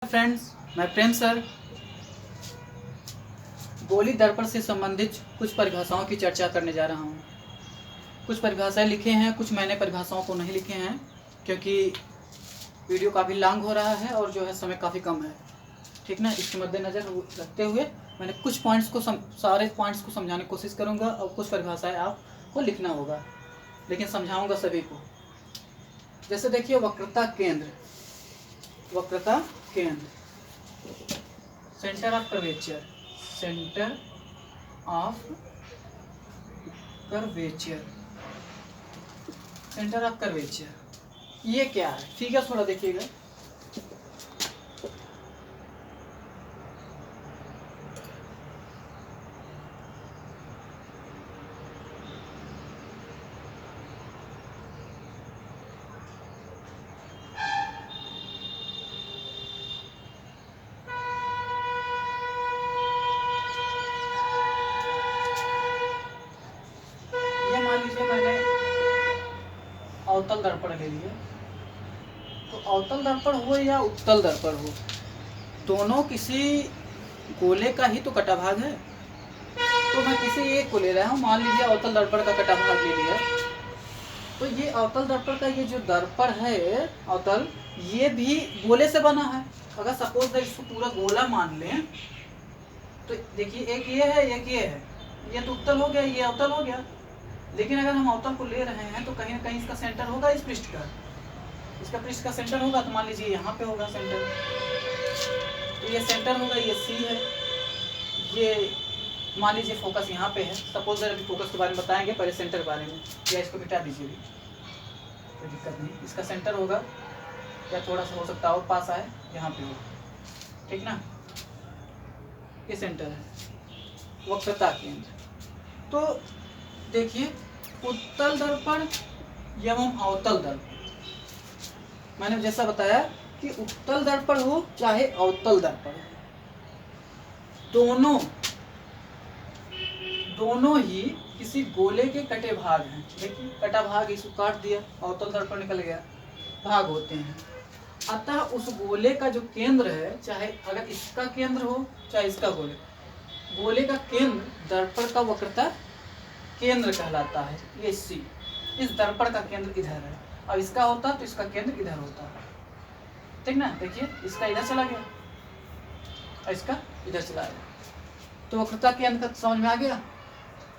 Friends, मैं प्रेम sir गोली दर्पण से संबंधित कुछ परिभाषाओं की चर्चा करने जा रहा हूँ। कुछ परिभाषाएं लिखे हैं, कुछ मैंने परिभाषाओं को नहीं लिखे हैं क्योंकि वीडियो काफ़ी लॉन्ग हो रहा है और जो है समय काफ़ी कम है। ठीक ना, इसके मद्देनज़र रखते हुए मैंने कुछ पॉइंट्स को सारे पॉइंट्स को समझाने की कोशिश करूँगा और कुछ परिभाषाएँ आपको लिखना होगा, लेकिन समझाऊँगा सभी को। जैसे देखिए, वक्रता केंद्र, centre of curvature, centre of curvature, ये क्या है? फिगर थोड़ा देखिएगा। ये मान लीजिए मैंने अवतल दर्पण ले लिया, तो अवतल दर्पण हो या उत्तल दर्पण हो, दोनों किसी गोले का ही तो कटा भाग है। तो मैं किसी एक को ले रहा हूँ, मान लीजिए अवतल दर्पण का कटा भाग ले लिया। तो ये अवतल दर्पण का ये जो दर्पण है अवतल, ये भी गोले से बना है। अगर सपोज इसको पूरा गोला मान लें तो देखिए, एक ये है, एक ये है, ये तो उत्तल हो गया, ये अवतल हो गया। लेकिन अगर हम अवतल को ले रहे हैं तो कहीं ना कहीं इसका सेंटर होगा इस पृष्ठ का, इसका पृष्ठ का सेंटर होगा, तो मान लीजिए यहाँ पे होगा सेंटर, तो ये सेंटर होगा, ये सी है, ये मान लीजिए फोकस यहाँ पे है। सपोज अभी फोकस के बारे में बताएंगे, पहले सेंटर के बारे में, या इसको मिटा दीजिए, कोई दिक्कत नहीं। इसका सेंटर होगा या थोड़ा सा हो सकता है और पास आए, यहाँ पे होगा, ठीक ना, ये सेंटर है वक्रता केंद्र। तो देखिए, उत्तल दर्पण एवं अवतल दर्पण, मैंने जैसा बताया कि उत्तल दर्पण हो चाहे अवतल दर्पण, दोनों ही किसी गोले के कटे भाग हैं। देखिए, कटा भाग, इसको काट दिया, अवतल दर्पण निकल गया, भाग होते हैं। अतः उस गोले का जो केंद्र है, चाहे अगर इसका केंद्र हो चाहे इसका गोले का केंद्र दर्पण का वक्रता केंद्र कहलाता है। ये सी, इस दर्पण का केंद्र इधर है, और इसका होता तो इसका केंद्र इधर होता है, ठीक ना। देखिए, इसका इधर चला गया और इसका इधर चला गया, तो वक्रता केंद्र का समझ में आ गया।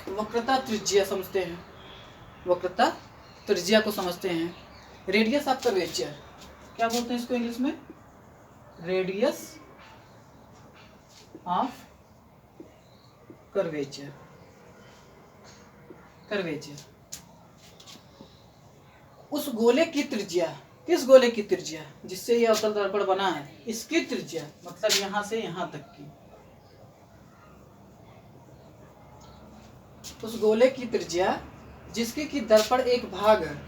वक्रता त्रिज्या समझते हैं, वक्रता त्रिज्या को समझते हैं। रेडियस ऑफ कर्वेचर, क्या बोलते हैं इसको इंग्लिश में? Radius of curvature. उस गोले की त्रिज्या, किस गोले की त्रिज्या जिससे यह अवतल दर्पण बना है, इसकी त्रिज्या, मतलब यहां से यहां तक की, उस गोले की त्रिज्या जिसके कि दर्पण एक भाग है,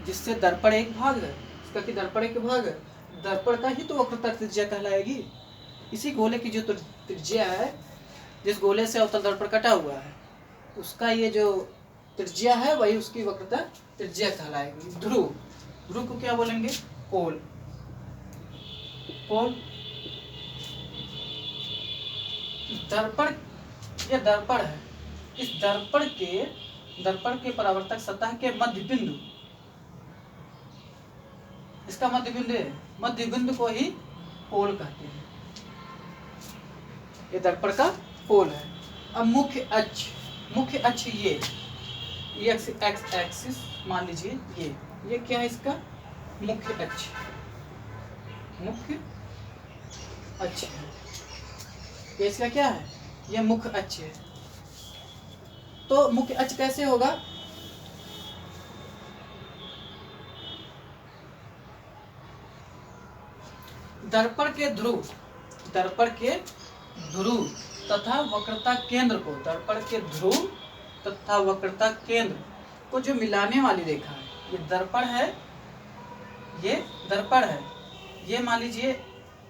जिससे दर्पण एक भाग है, इसका कि दर्पण एक भाग है, दर्पण का ही तो वक्रता त्रिज्या कहलाएगी। इसी गोले की जो त्रिज्या है, जिस गोले से अवतल दर्पण कटा हुआ है, उसका ये जो त्रिज्या है वही उसकी वक्रता त्रिज्या कहलाएगी। ध्रुव को क्या बोलेंगे? पोल। दर्पण, यह दर्पण है, इस दर्पण के परावर्तक सतह के मध्य बिंदु, इसका मध्य बिंदु है, मध्य बिंदु को ही पोल कहते हैं। ये दर्पण का पोल है। अब मुख्य अक्ष ये एक्स एक्सिस मान लीजिए, ये क्या है? इसका मुख्य अक्ष है। ये इसका क्या है? ये मुख्य अक्ष है। तो मुख्य अक्ष कैसे होगा? दर्पण के ध्रुव तथा वक्रता केंद्र को, दर्पण के ध्रुव तथा वक्रता केंद्र को जो मिलाने वाली रेखा है, ये दर्पण है, ये मान लीजिए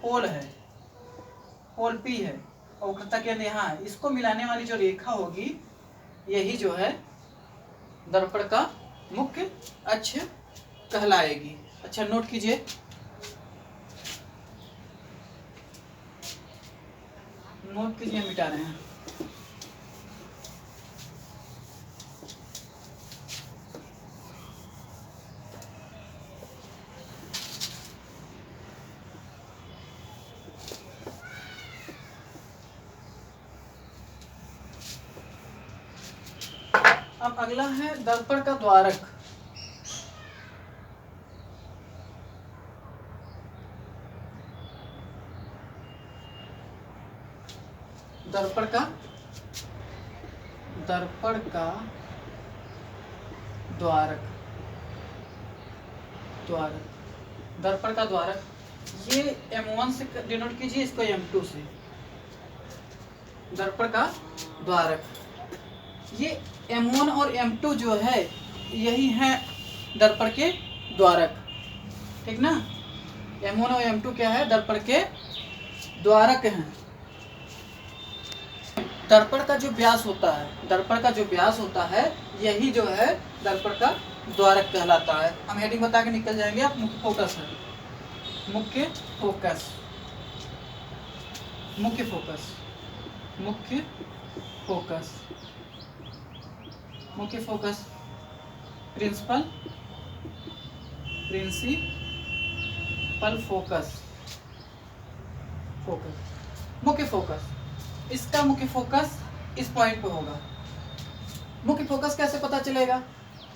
पोल है, पोल पी है, और वक्रता केंद्र यहाँ है, इसको मिलाने वाली जो रेखा होगी, यही जो है दर्पण का मुख्य अक्ष कहलाएगी। अच्छा, नोट कीजिए, नोट कीजिए, हम मिटा रहे हैं। अब अगला है दर्पण का द्वारक। दर्पण का द्वारक, दर्पण का द्वारक, ये M1 से डिनोट कीजिए, इसको M2 से। दर्पण का द्वारक, ये M1 और M2 जो है यही है दर्पण के द्वारक, ठीक ना। M1 और M2 क्या है, दर्पण के द्वारक हैं। दर्पण का जो व्यास होता है यही जो है दर्पण का द्वारक कहलाता है। हम हेडिंग बता के निकल जाएंगे। आप मुख्य फोकस है, मुख्य फोकस, प्रिंसिपल फोकस, मुख्य फोकस। इसका मुख्य फोकस इस पॉइंट पे होगा। मुख्य फोकस कैसे पता चलेगा,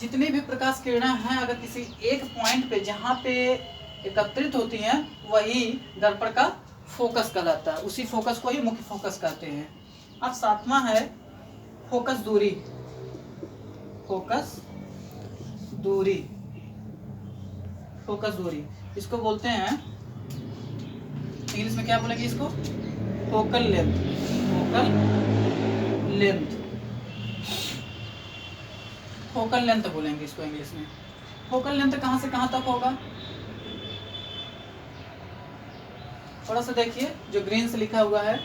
जितनी भी प्रकाश किरणें हैं अगर किसी एक पॉइंट पे जहाँ पे एकत्रित होती हैं वही दर्पण का फोकस कहलाता है। उसी फोकस को ही मुख्य फोकस कहते हैं। अब सातवां है फोकस दूरी। इसको बोलते हैं, इंग्लिश में क्या बोलेंगे इसको, फोकल लेंथ बोलेंगे इसको इंग्लिश में। फोकल लेंथ कहाँ से कहाँ तक होगा, थोड़ा सा देखिए, जो ग्रीन से लिखा हुआ है,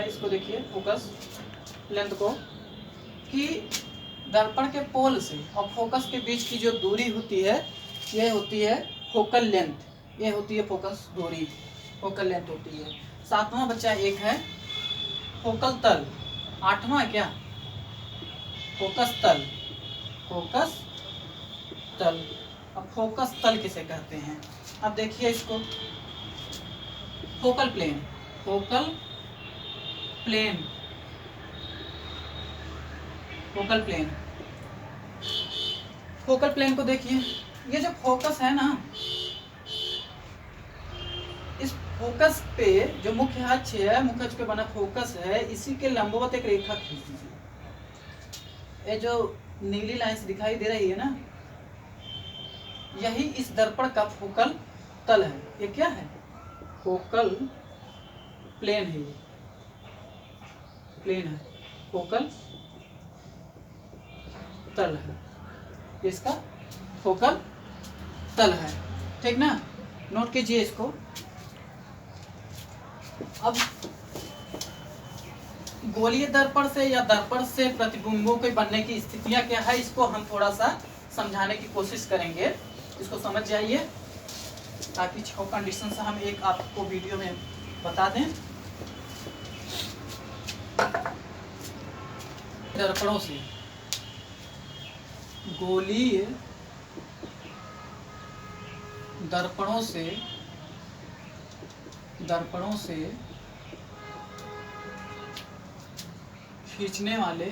इसको देखिए फोकस लेंथ को, कि दर्पण के पोल से और फोकस के बीच की जो दूरी होती है यह होती है फोकल लेंथ। ये होती है फोकस दूरी, फोकल लेंथ होती है। सातवां बच्चा एक है फोकल तल। आठवां क्या, फोकस तल। अब फोकस तल किसे कहते हैं, अब देखिए इसको, फोकल प्लेन को देखिए। ये जो फोकस है ना, इस फोकस पे जो मुख्य अक्ष है, मुख्य अक्ष पे बना फोकस है, इसी के लंबवत एक रेखा खींच दीजिए। ये जो नीली लाइन दिखाई दे रही है ना, यही इस दर्पण का फोकल तल है। ये क्या है, फोकल प्लेन है, ये प्लेन है, फोकल तल है, इसका फोकल तल है, ठीक ना। नोट कीजिए इसको। अब गोलीय दर्पण से या दर्पण से प्रतिबिंबों के बनने की स्थितियां क्या है, इसको हम थोड़ा सा समझाने की कोशिश करेंगे। इसको समझ जाइए ताकि 6 कंडीशन से हम एक आपको वीडियो में बता दें। दर्पणों से, गोलीय दर्पणों से खींचने वाले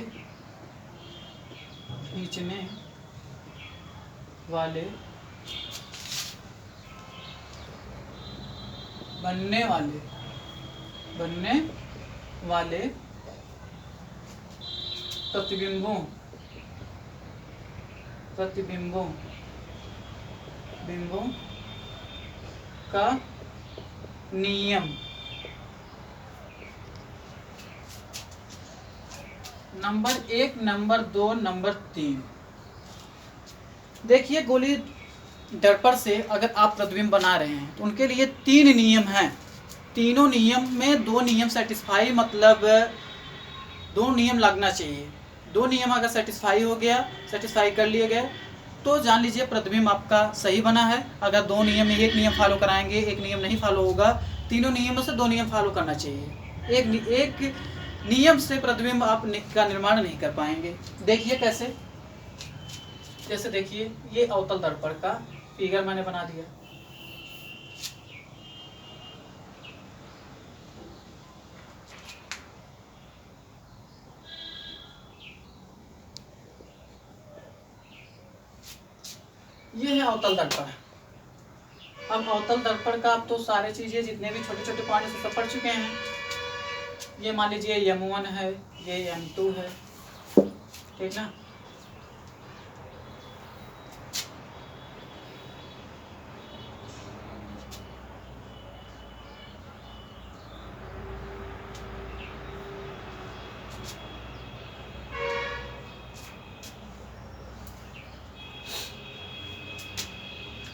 बनने वाले प्रतिबिंबों का नियम। Number 1, number 2, number 3। देखिए, गोली दर्पण से अगर आप प्रतिबिंब बना रहे हैं तो उनके लिए 3 नियम हैं। तीनों नियम में 2 नियम सेटिस्फाई, मतलब 2 नियम लगना चाहिए। 2 नियम अगर सेटिस्फाई कर लिए गए तो जान लीजिए प्रतिबिंब आपका सही बना है। अगर 2 नियम में एक नियम फॉलो कराएंगे, एक नियम नहीं फॉलो होगा, तीनों नियमों से 2 नियम फॉलो करना चाहिए। एक नियम से प्रतिबिंब आप का निर्माण नहीं कर पाएंगे। देखिए कैसे, जैसे देखिए ये अवतल दर्पण का फिगर मैंने बना दिया। ये है अवतल दर्पण। अब अवतल दर्पण का आप तो सारे चीजें जितने भी छोटे छोटे पॉइंट से सब पढ़ चुके हैं। ये मान लीजिए M1 है, ये M2 है, ठीक ना।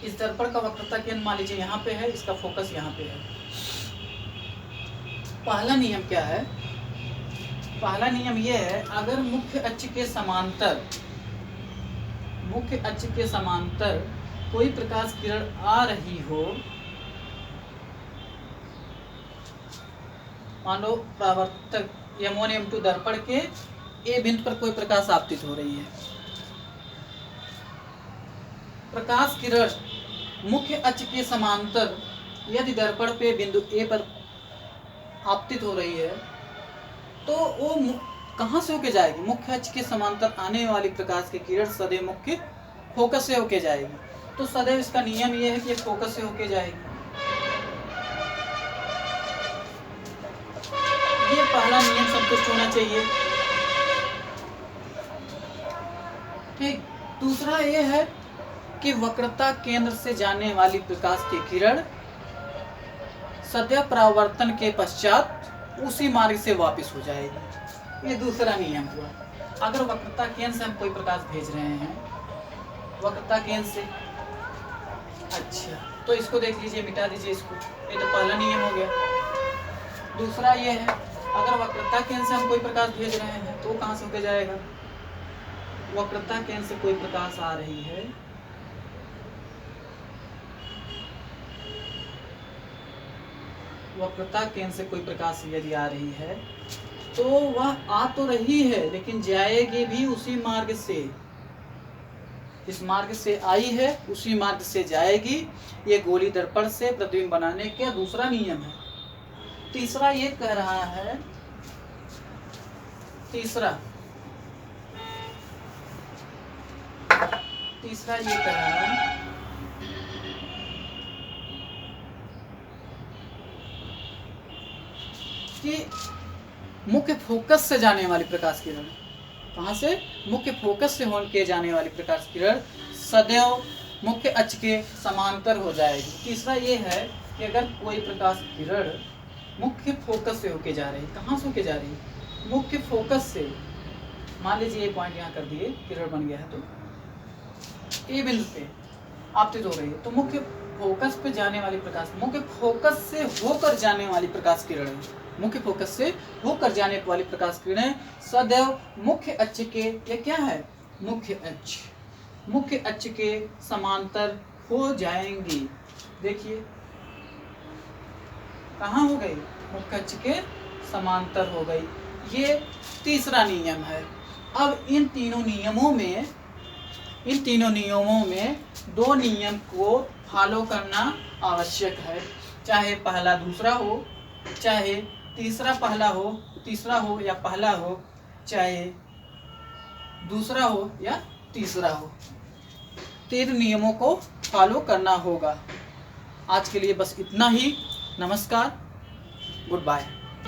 इस दर्पण का वक्रता केंद्र मान लीजिए यहाँ पे है, इसका फोकस यहाँ पे है। पहला नियम क्या है? पहला नियम ये है, अगर मुख्य अक्ष के समांतर कोई प्रकाश किरण आ रही हो, मान लो परावर्तक M1 M2 दर्पण के A बिंदु पर कोई प्रकाश आपतित हो रही है। प्रकाश किरण मुख्य अक्ष के समांतर यदि दर्पण पे बिंदु A पर आपतित हो रही है तो वो कहाँ से होके जाएगी? मुख्य अक्ष के समांतर आने वाली प्रकाश की किरण सदैव मुख्य फोकस से होके जाएगी। तो सदैव इसका नियम ये है कि फोकस से होके जाएगी। ये पहला नियम संतुष्ट होना चाहिए, ठीक। दूसरा ये है कि वक्रता केंद्र से जाने वाली प्रकाश की किरण सदैव परावर्तन के पश्चात उसी मार्ग से वापस हो जाएगी। ये दूसरा नियम हुआ। अगर वक्रता केंद्र से हम कोई प्रकाश भेज रहे हैं, वक्रता केंद्र से, अच्छा तो इसको देख लीजिए, मिटा दीजिए इसको, ये तो पहला नियम हो गया। दूसरा ये है, अगर वक्रता केंद्र से हम कोई प्रकाश भेज रहे हैं तो कहाँ से होके जाएगा? वक्रता केंद्र से कोई प्रकाश आ रही है, वक्रता केंद्र से कोई प्रकाश यदि आ रही है तो वह आ तो रही है लेकिन जाएगी भी उसी मार्ग से, जिस मार्ग से आई है उसी मार्ग से जाएगी। ये गोली दर्पण से प्रतिबिंब बनाने का दूसरा नियम है। तीसरा ये कह रहा है, तीसरा ये कह रहा है कि मुख्य फोकस से जाने वाली प्रकाश किरण, कहाँ से? मुख्य फोकस से होकर जाने वाली प्रकाश किरण सदैव मुख्य अक्ष के समांतर हो जाएगी। तीसरा ये है कि अगर कोई प्रकाश किरण मुख्य फोकस से होके जा रही, कहाँ से होके जा रही? मुख्य फोकस से। मान लीजिए ये पॉइंट यहाँ कर दिए, किरण बन गया है, तो ए बिंदु पे आपतित हो रही है, तो मुख्य फोकस पे जाने वाली प्रकाश, मुख्य फोकस से होकर जाने वाली प्रकाश किरण, मुख्य फोकस से होकर जाने वाली प्रकाश किरणें सदैव मुख्य अक्ष के, ये क्या है? मुख्य अक्ष के समांतर हो जाएंगी। देखिए कहाँ हो गई? मुख्य अक्ष के समांतर हो गई। ये तीसरा नियम है। अब इन तीनों नियमों में 2 नियम को फॉलो करना आवश्यक है, चाहे पहला दूसरा हो, चाहे तीसरा पहला हो, तीसरा हो या पहला हो, चाहे दूसरा हो या तीसरा हो, 3 नियमों को फॉलो करना होगा। आज के लिए बस इतना ही। नमस्कार, गुड बाय।